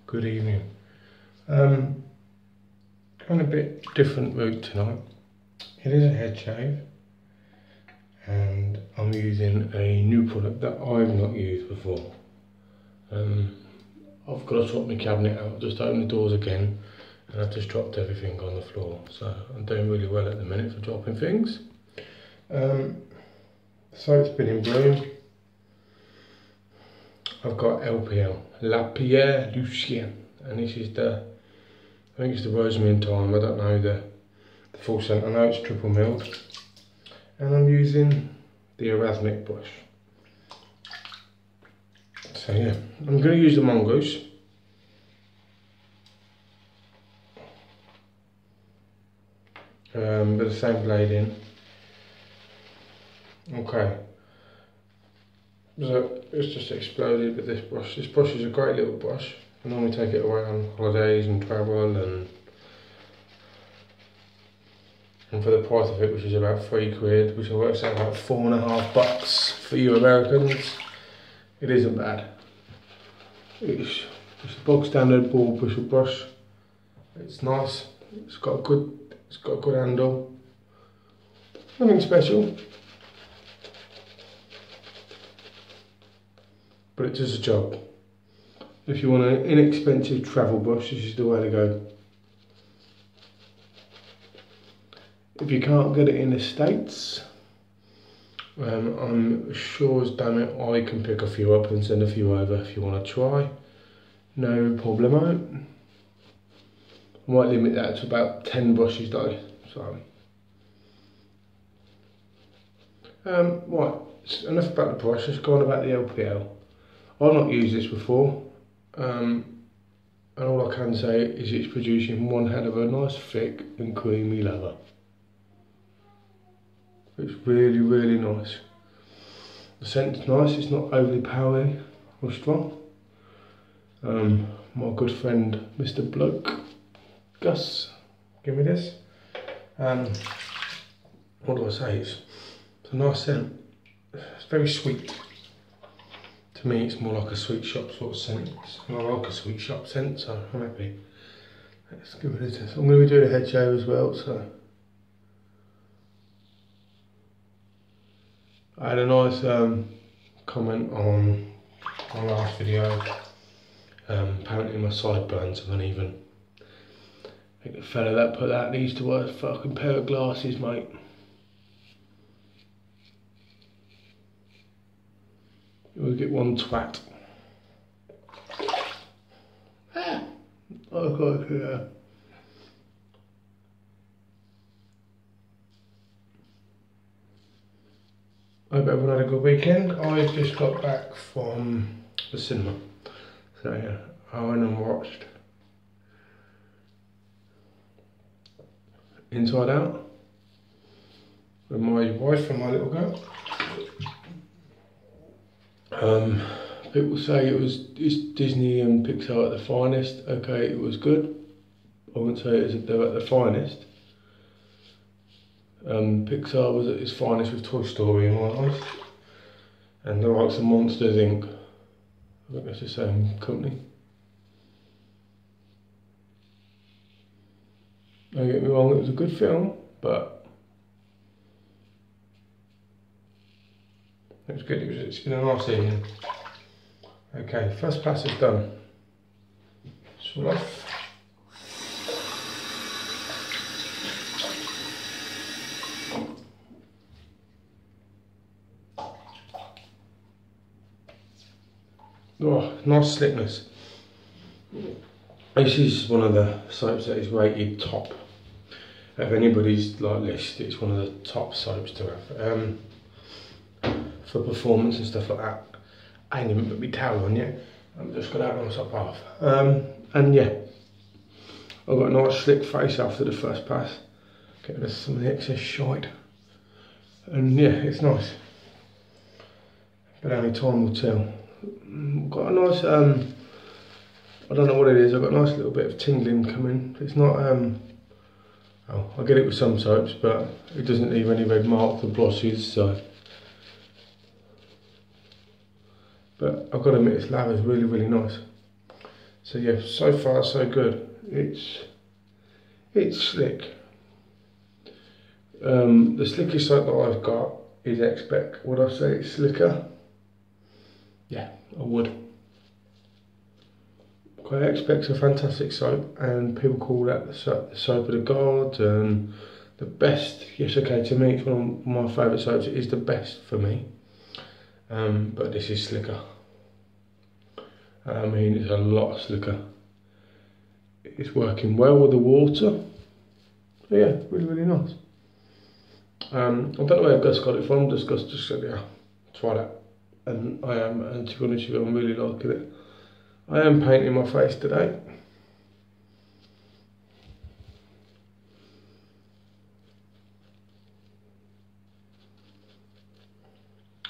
good evening. Going a bit different route tonight. It is a head shave and I'm using a new product that I've not used before. I've got to swap my cabinet out, just open the doors again, and I've just dropped everything on the floor. So I'm doing really well at the minute for dropping things. So it's been in bloom. I've got LPL, La Pierre Lucien, and this is the, I think it's the rosemary and thyme, I don't know the full scent, I know it's triple milled. And I'm using the Erasmic brush. So yeah, I'm going to use the mongoose. With the same blade in. Okay. So it's just exploded with this brush. This brush is a great little brush. I normally take it away on holidays and travel, and for the price of it, which is about £3, which works out about $4.50 for you Americans, it isn't bad. It's just a bog standard ball bristle brush. It's nice. It's got a good handle. Nothing special, but it does the job. If you want an inexpensive travel brush, this is the way to go. If you can't get it in the States, I'm sure as damn it I can pick a few up and send a few over if you want to try. No problemo. I might limit that to about 10 brushes though. So, right, enough about the brush, let's go on about the LPL. I've not used this before, and all I can say is it's producing one hell of a nice thick and creamy lather. It's really, really nice. The scent's nice, it's not overly powdery or strong. My good friend Mr. Bloke, Gus, give me this. What do I say? It's a nice scent. It's very sweet. To me, it's more like a sweet shop sort of scent. I like a sweet shop scent, so I'm happy. Let's give it a test. I'm going to be doing a head shave as well, so. I had a nice comment on my last video. Apparently my sideburns are uneven. I think the fella that put that needs to wear a fucking pair of glasses, mate. We'll get one twat. Ah, okay. I hope everyone had a good weekend. I just got back from the cinema. So yeah, I went and watched Inside Out with my wife and my little girl. People say it's Disney and Pixar at the finest. Okay, it was good. I wouldn't say they're at the finest. Pixar was at its finest with Toy Story in my eyes, and the likes of Monsters Inc. I think that's the same company. Don't get me wrong, it was a good film, but it was good. It's been a nice evening. Okay, first pass is done. Swell off. Oh, nice slickness. This is one of the soaps that is rated top. If anybody's like list, it's one of the top soaps to have. For performance and stuff like that. I ain't even put my towel on yet. I'm just got out on the top half. And yeah, I've got a nice slick face after the first pass. Get rid of some of the excess shite. And yeah, it's nice. But only time will tell. Got a nice, I don't know what it is, I've got a nice little bit of tingling coming. It's not, I get it with some soaps, but it doesn't leave any red marks or blotches, so. But I've got to admit, this lather is really, really nice. So yeah, so far so good. It's slick. The slickest soap that I've got is Expect. Would I say it's slicker? Yeah, I would. Okay, Expect's a fantastic soap, and people call that the soap of the gods and the best. Yes, okay, to me it's one of my favourite soaps. It is the best for me. But this is slicker. I mean, it's a lot slicker. It's working well with the water. So yeah, really nice. I don't know where Gus got it from. Gus just said, yeah, try that. And I am, and to be honest with you, I'm really liking it. I am painting my face today.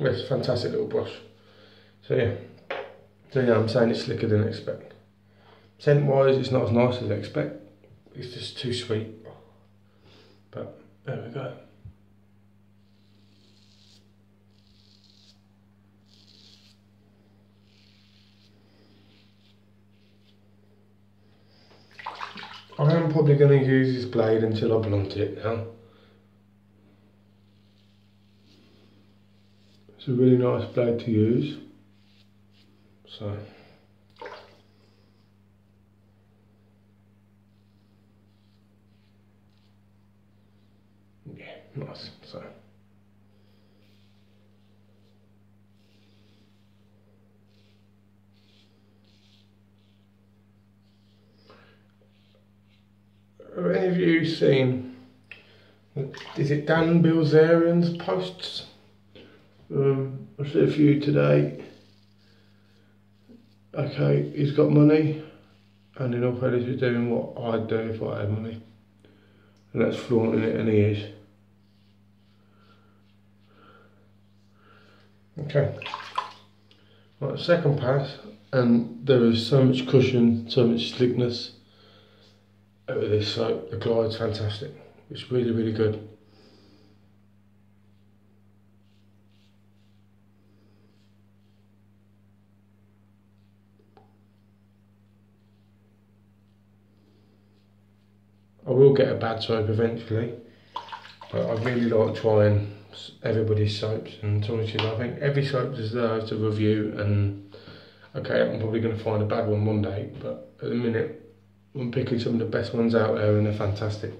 It's a fantastic little brush. So yeah, I'm saying it's slicker than Expect. Scent wise, it's not as nice as Expect. It's just too sweet. But there we go. I am probably going to use this blade until I blunt it now. It's a really nice blade to use. So. Yeah, nice. So. Have any of you seen, is it Dan Bilzerian's posts? I see a few today. Okay, he's got money, and in all fairness he's doing what I'd do if I had money. And that's flaunting it, and he is. Okay. Right, second pass, and there is so much cushion, so much slickness over this soap. The glide's fantastic. It's really good. I will get a bad soap eventually, but I really like trying everybody's soaps, and to be honest with you, I think every soap deserves a review. And okay, I'm probably going to find a bad one day, but at the minute I'm picking some of the best ones out there, and they're fantastic.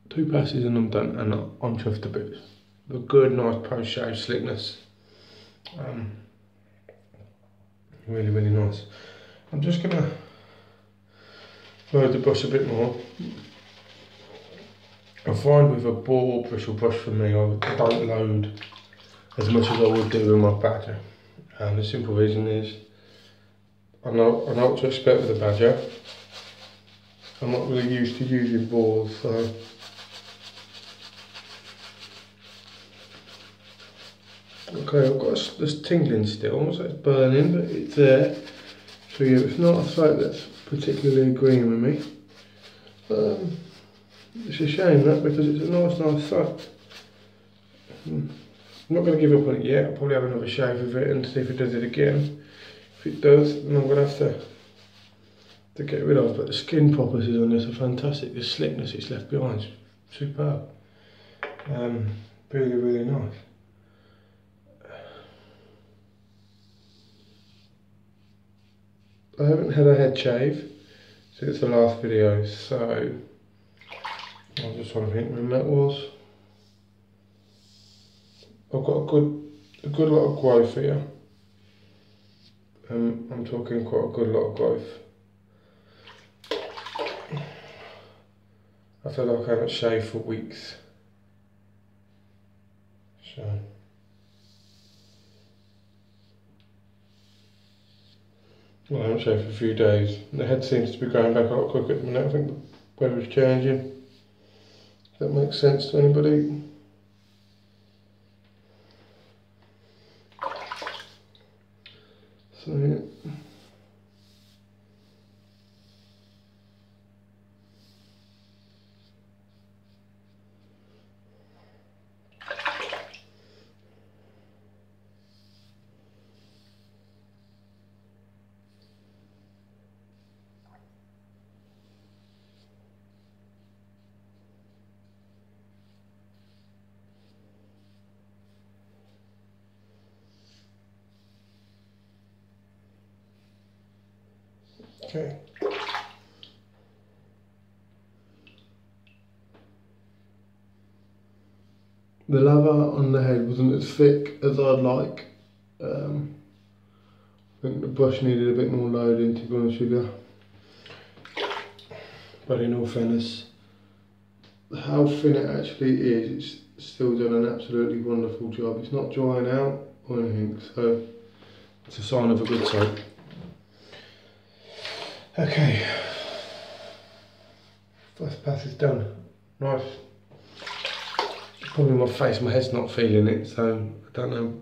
Two passes and I'm done, and I'm chuffed to bits. A good, nice post-shave slickness. Really nice. I'm just gonna load the brush a bit more. I find with a ball bristle brush for me, I don't load as much as I would do with my badger. And the simple reason is, I know what to expect with a badger. I'm not really used to using balls, so okay, I've got this tingling still, so it's burning, but it's there. So yeah, it's not a soap that's particularly agreeing with me. It's a shame that, because it's a nice soap. I'm not going to give up on it yet. I'll probably have another shave of it and see if it does it again. If it does, then I'm going to have to get rid of. But the skin properties on this are fantastic. The slickness it's left behind is superb. Really nice. I haven't had a head shave since the last video, so I'm just trying to think when that was. I've got a good lot of growth here. I'm talking quite a good lot of growth. I feel like I haven't shaved for weeks. So well, I haven't shaved for a few days. The head seems to be growing back a lot quicker at the minute. I think the weather's changing. If that makes sense to anybody. So yeah. Okay. The lather on the head wasn't as thick as I'd like. I think the brush needed a bit more loading, to be honest with you. But in all fairness, how thin it actually is, it's still done an absolutely wonderful job. It's not drying out or anything, so it's a sign of a good soap. Okay, first pass is done. Nice. Probably my face, my head's not feeling it, so I don't know,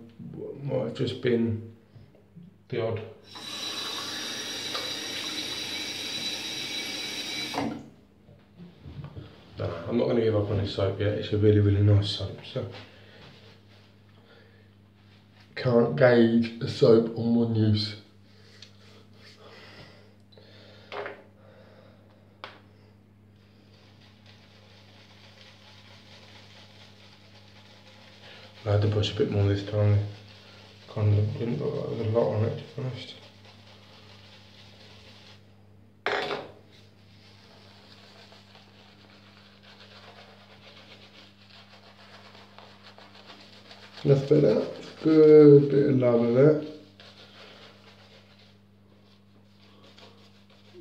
might have just been the odd. No, I'm not going to give up on this soap yet. It's a really, really nice soap, so can't gauge a soap on one use. I had to brush a bit more this time. Kind of didn't look like there was a lot on it, to be honest. Enough bit of that. Good bit of lather there.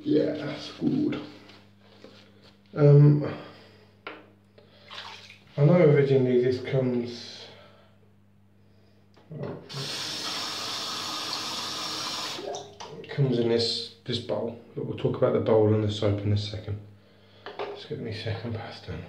Yeah, that's good. I know originally this comes. It comes in this bowl, but we'll talk about the bowl and the soap in a second. Let's get my second pass done.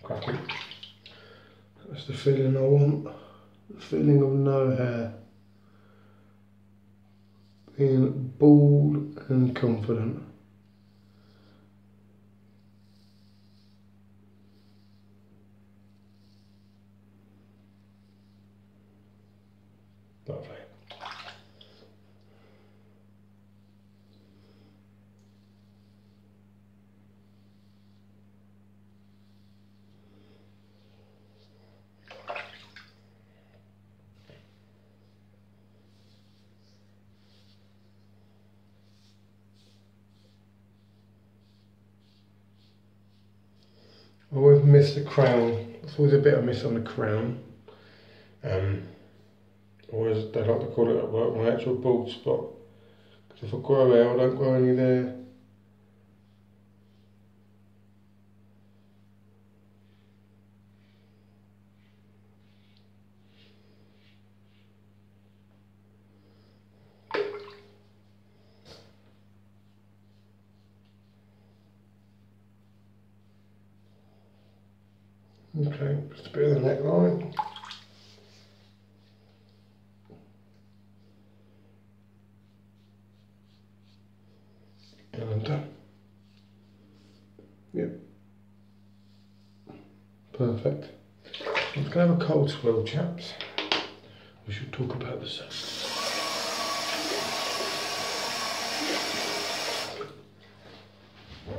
Cracking. That's the feeling I want. The feeling of no hair. Being bald and confident. Lovely. I always miss the crown. There's always a bit I miss on the crown. Always they like to call it at work my actual bald spot. Because if I grow hair, I don't grow any there. Okay, just a bit of the neckline. And I'm done. Yep. Perfect. I'm going to have a cold swirl, chaps. We should talk about the soap.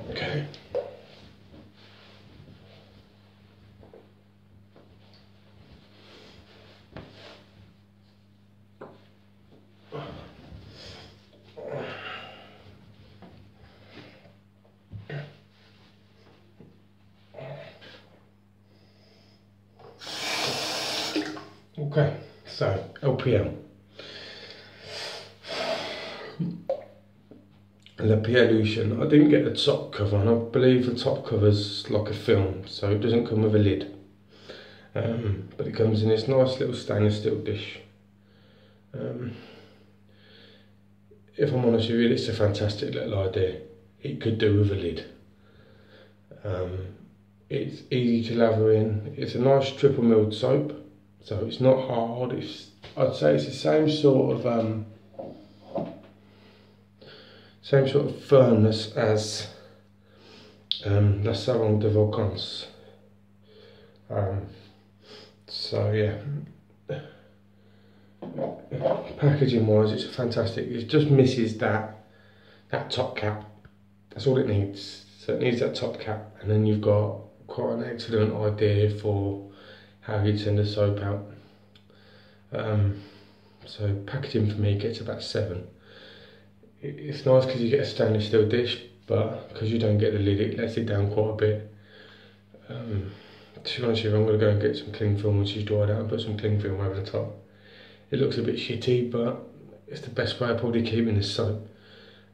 Okay. Okay, so LPL. La Pierlution. I didn't get the top cover, and I believe the top cover's like a film, so it doesn't come with a lid. But it comes in this nice little stainless steel dish. If I'm honest with you, it's a fantastic little idea. It could do with a lid. It's easy to lather in. It's a nice triple milled soap. So it's not hard. I'd say it's the same sort of firmness as La Savon de Vacances. So yeah, packaging wise, it's fantastic. It just misses that top cap. That's all it needs. So it needs that top cap, and then you've got quite an excellent idea for how you'd send a soap out. So packaging for me gets about 7. It's nice because you get a stainless steel dish, but because you don't get the lid, it lets it down quite a bit. To be honest with you, I'm going to go and get some cling film once she's dried out and put some cling film over the top. It looks a bit shitty, but it's the best way of probably keeping this soap.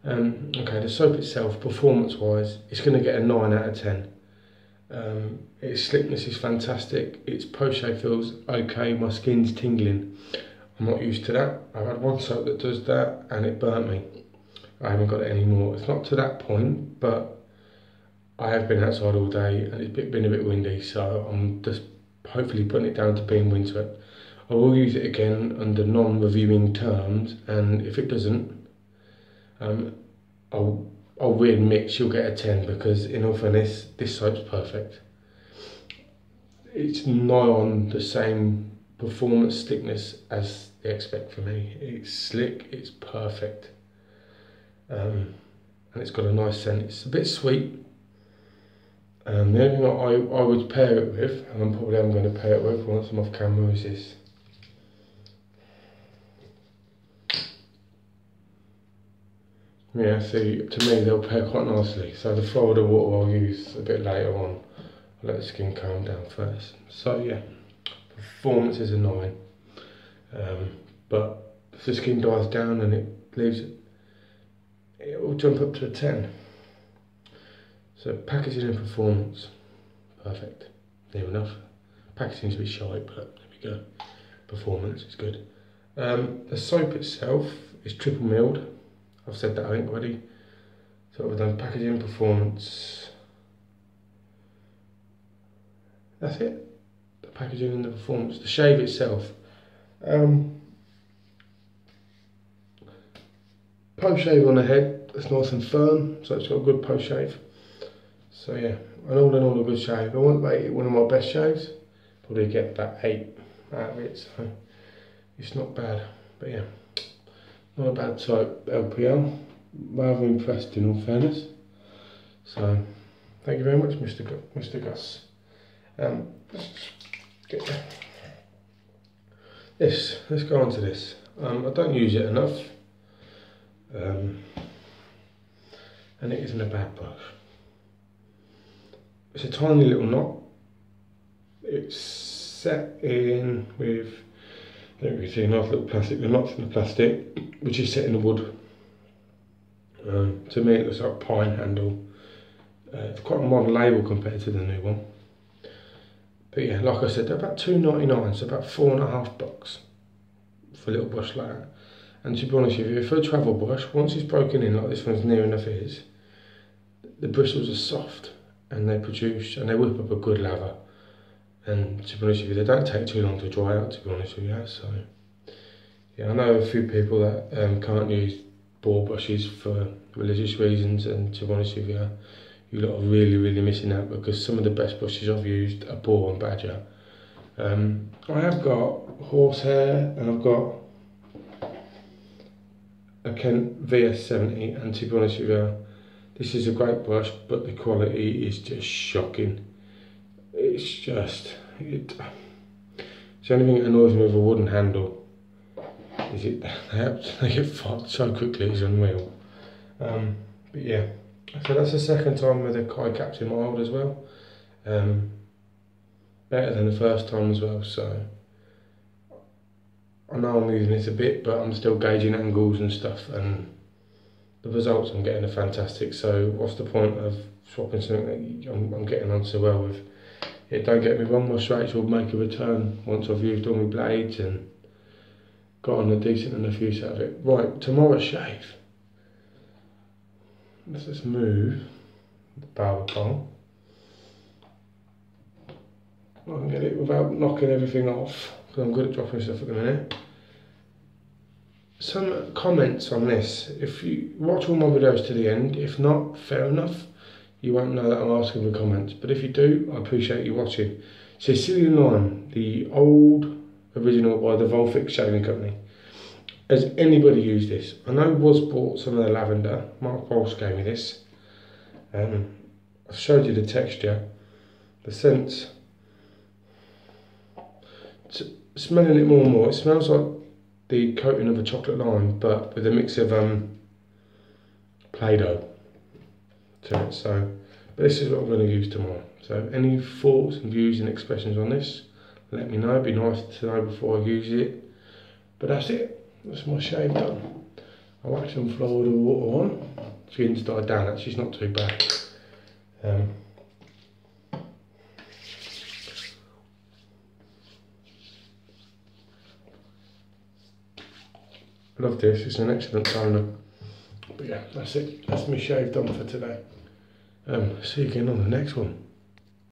Okay, the soap itself, performance-wise, it's going to get a 9 out of 10. Its slickness is fantastic. Its post-shave feels okay. My skin's tingling. I'm not used to that. I've had one soap that does that, and it burnt me. I haven't got it anymore. It's not to that point, but I have been outside all day, and it's been a bit windy, so I'm just hopefully putting it down to being windswept. I will use it again under non-reviewing terms, and if it doesn't, I'll readmit she'll get a 10, because in all fairness, this soap's perfect. It's nigh on the same performance thickness as they expect from me. It's slick, it's perfect, and it's got a nice scent. It's a bit sweet. The only thing I would pair it with, and I'm going to pair it with once I'm off camera, is this. Yeah, see, to me they'll pair quite nicely. So the Florida water I'll use a bit later on. I'll let the skin calm down first. So yeah, performance is a 9. But if the skin dies down and it leaves it will jump up to a 10. So packaging and performance, perfect. Near enough. Packaging's a bit shy, but there we go. Performance is good. The soap itself is triple milled. I've said that I think already. So we've done packaging, performance. That's it. The packaging and the performance. The shave itself. Post shave on the head. It's nice and firm, so it's got a good post shave. So yeah, and all in all a good shave. I won't rate it one of my best shaves. Probably get about 8 out of it, so it's not bad. But yeah, not a bad soap, LPL. Rather impressed in all fairness. So thank you very much, Mr. Gus. Let's go on to this. I don't use it enough, and it isn't a bad brush. It's a tiny little knot. It's set in with, I don't really see a nice little plastic. The knot's in the plastic, which is set in the wood. To me it looks like a pine handle. It's quite a modern label compared to the new one. But yeah, like I said, they're about $2.99, so about $4.50 for a little brush like that. And to be honest with you, for a travel brush, once it's broken in like this one's near enough is, the bristles are soft and they produce and they whip up a good lather. And to be honest with you, they don't take too long to dry out, to be honest with you. So yeah, I know a few people that can't use ball brushes for religious reasons, and to be honest with you, you lot are really missing out, because some of the best brushes I've used are boar and badger. I have got horsehair and I've got a Kent VS70, and to be honest with you, this is a great brush, but the quality is just shocking. It's just, the only thing that annoys me with a wooden handle is they get fucked so quickly, it's unreal. But yeah, so that's the second time with the Kai caps in my hold as well. Better than the first time as well, so I know I'm using this a bit, but I'm still gauging angles and stuff, and the results I'm getting are fantastic. So what's the point of swapping something that I'm getting on so well with? Yeah, don't get me wrong, my straights will make a return once I've used all my blades and gotten a decent enough use out of it. Right, tomorrow's shave. Let's just move the barber pole. I can get it without knocking everything off, because I'm good at dropping stuff at the minute. Some comments on this. If you watch all my videos to the end, if not, fair enough. You won't know that I'm asking for comments, but if you do, I appreciate you watching. Sicilian Lime, the old original by the Volfix Shaving Company. Has anybody used this? I know Was bought some of the lavender. Mark Walsh gave me this. I showed you the texture, the scent. Smelling it more and more, it smells like the coating of a chocolate lime, but with a mix of Play-Doh to it. So, but this is what I'm going to use tomorrow. So, any thoughts and views and expressions on this, let me know. It'd be nice to know before I use it. But that's it. That's my shave done. I waxed and floor with the water on. Skin's died down. Actually, it's not too bad. I love this. It's an excellent toner. But yeah, that's it. That's my shave done for today. See you again on the next one.